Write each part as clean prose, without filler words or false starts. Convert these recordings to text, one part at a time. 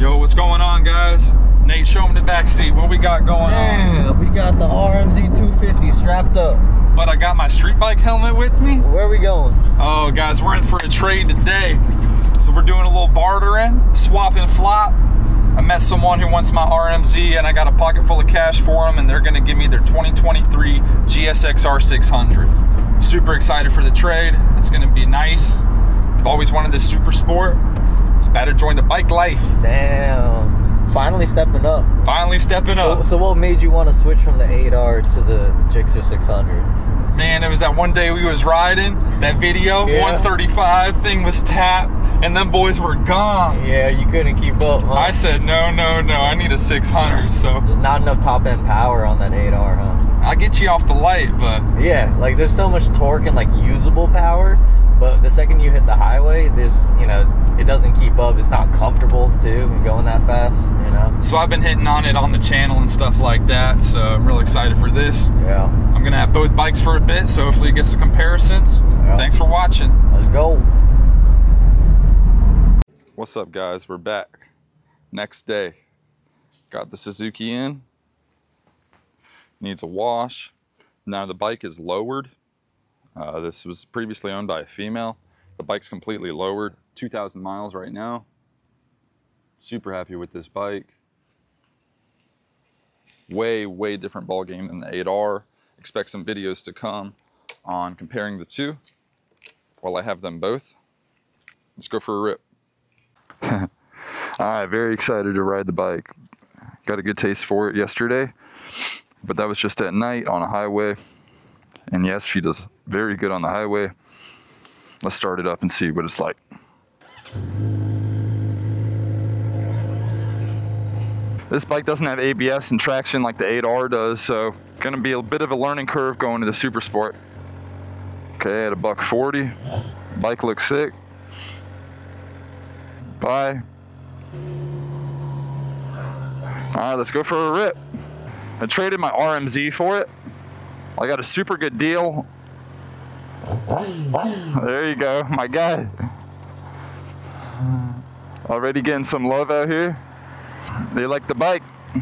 Yo, what's going on, guys? Nate, show me the back seat. What we got going on? We got the RMZ 250 strapped up. But I got my street bike helmet with me. Where are we going? Oh, guys, we're in for a trade today. So we're doing a little bartering, swap and flop. I met someone who wants my RMZ, and I got a pocket full of cash for them, and they're gonna give me their 2023 GSX-R600. Super excited for the trade. It's gonna be nice. I've always wanted this super sport. It's better join the bike life. Damn. Finally stepping up. Finally stepping up. So what made you want to switch from the 8R to the GSX-R600? Man, it was that one day we was riding, that video, 135, thing was tapped, and them boys were gone. Yeah, you couldn't keep up, huh? I said, no, I need a 600, so. There's not enough top-end power on that 8R, huh? I'll get you off the light, but. Yeah, like there's so much torque and like usable power, but the second you hit the highway, there's, you know, it doesn't keep up. It's not comfortable too, going that fast, you know? So I've been hitting on it on the channel and stuff like that, so I'm real excited for this. Yeah. I'm gonna have both bikes for a bit, so hopefully it gets some comparisons. Yeah. Thanks for watching. Let's go. What's up, guys? We're back. Next day. Got the Suzuki in. Needs a wash. Now the bike is lowered. This was previously owned by a female. The bike's completely lowered. 2,000 miles right now. Super happy with this bike. Way different ball game than the 8R. Expect some videos to come on comparing the two while I have them both. Let's go for a rip. All right, very excited to ride the bike. Got a good taste for it yesterday, but that was just at night on a highway. And yes, she does very good on the highway. Let's start it up and see what it's like. This bike doesn't have ABS and traction like the 8R does, so gonna be a bit of a learning curve going to the Super Sport. Okay, at a $140. Bike looks sick. Bye. All right, let's go for a rip. I traded my RMZ for it. I got a super good deal. There you go, my guy. Already getting some love out here. They like the bike. Woo!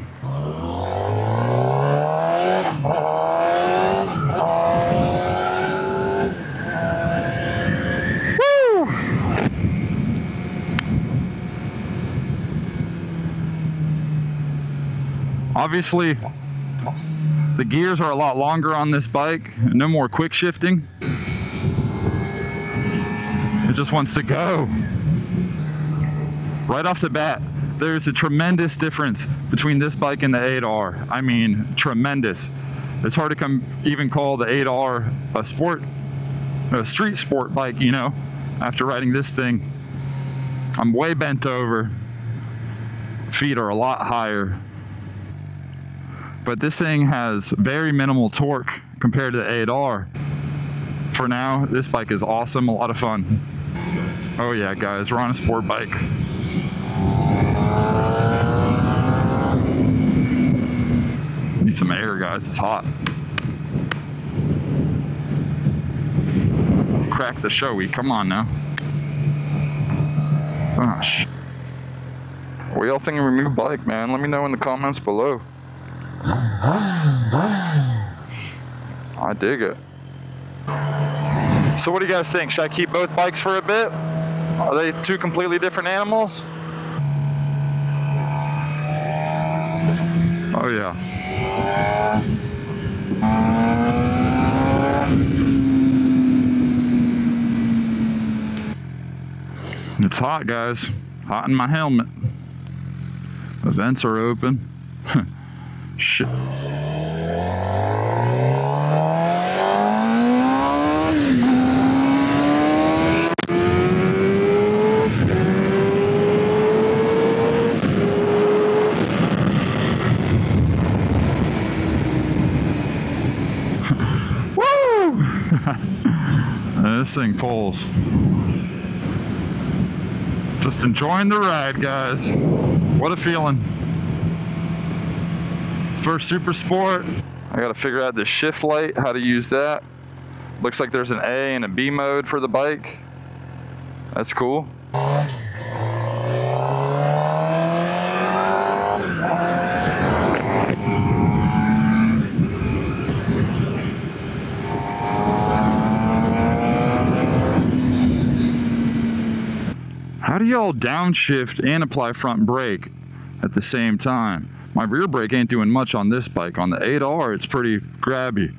Obviously, the gears are a lot longer on this bike. No more quick shifting. It just wants to go. Right off the bat, there's a tremendous difference between this bike and the 8R. I mean, tremendous. It's hard to even call the 8R a street sport bike, you know, after riding this thing. I'm way bent over. Feet are a lot higher. But this thing has very minimal torque compared to the 8R. For now, this bike is awesome, a lot of fun. Oh yeah, guys, we're on a sport bike. Need some air, guys, it's hot. Crack the showy, come on now. Gosh. What y'all think of your new bike, man? Let me know in the comments below. I dig it. So what do you guys think? Should I keep both bikes for a bit? Are they two completely different animals? Oh yeah. It's hot, guys. Hot in my helmet. The vents are open. Shit. Woo! This thing pulls. Just enjoying the ride, guys. What a feeling. First Super Sport. I gotta figure out the shift light, how to use that. Looks like there's an A and a B mode for the bike. That's cool. I'll downshift and apply front brake at the same time. My rear brake ain't doing much on this bike. On the 8R, it's pretty grabby.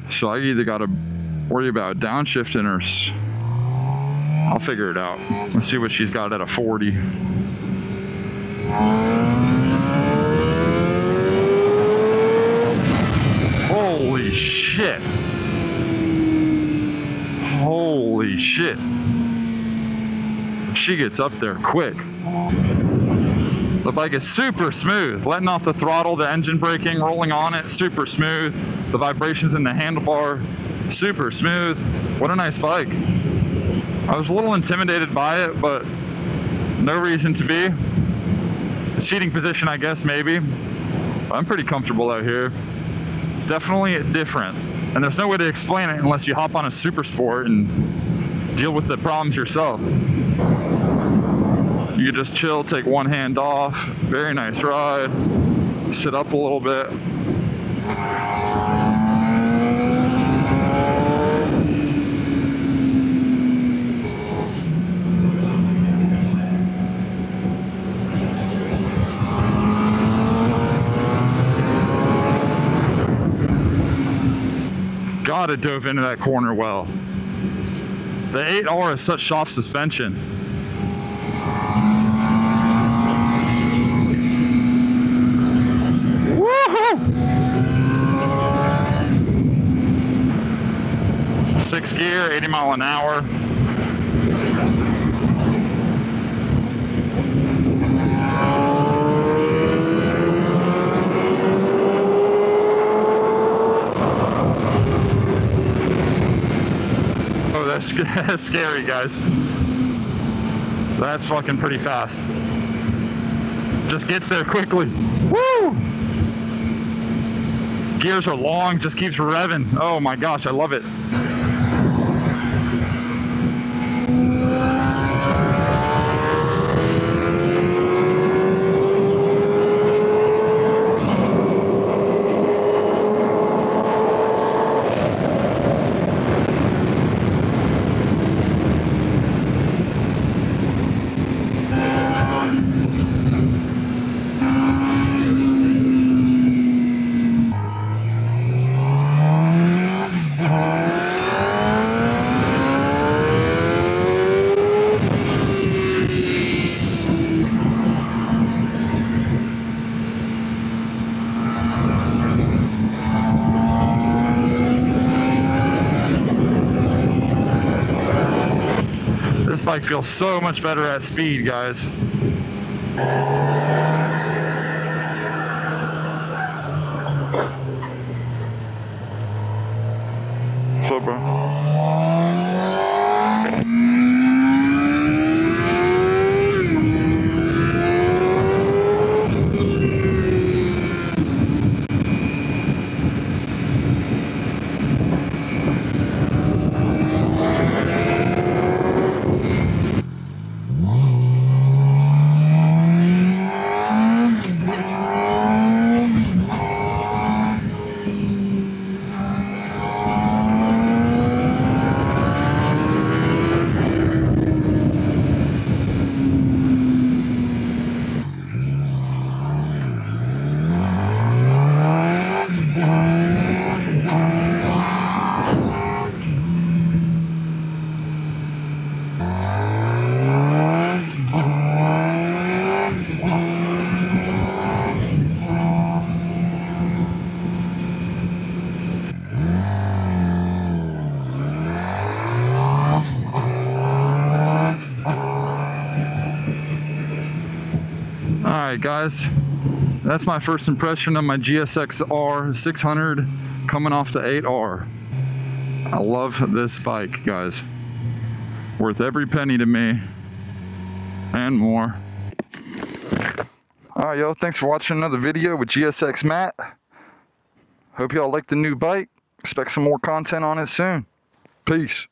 So I either gotta worry about downshifting or I'll figure it out. Let's see what she's got at a 40. Holy shit. Holy shit. She gets up there quick. The bike is super smooth. Letting off the throttle, the engine braking, rolling on it, super smooth. The vibrations in the handlebar, super smooth. What a nice bike. I was a little intimidated by it, but no reason to be. The seating position, I guess, maybe. But I'm pretty comfortable out here. Definitely different. And there's no way to explain it unless you hop on a Super Sport and deal with the problems yourself. You can just chill, take one hand off. Very nice ride. Sit up a little bit. God, it dove into that corner well. The 8R has such soft suspension. Woohoo! 6 gear, 80 mile an hour. That's scary, guys. That's fucking pretty fast. Just gets there quickly. Woo! Gears are long, just keeps revving. Oh my gosh, I love it. This bike feels so much better at speed, guys. So, bro. Alright guys, that's my first impression of my GSX-R600 coming off the 8R. I love this bike, guys. Worth every penny to me and more. Alright yo, thanks for watching another video with GSX Matt. Hope y'all like the new bike. Expect some more content on it soon. Peace.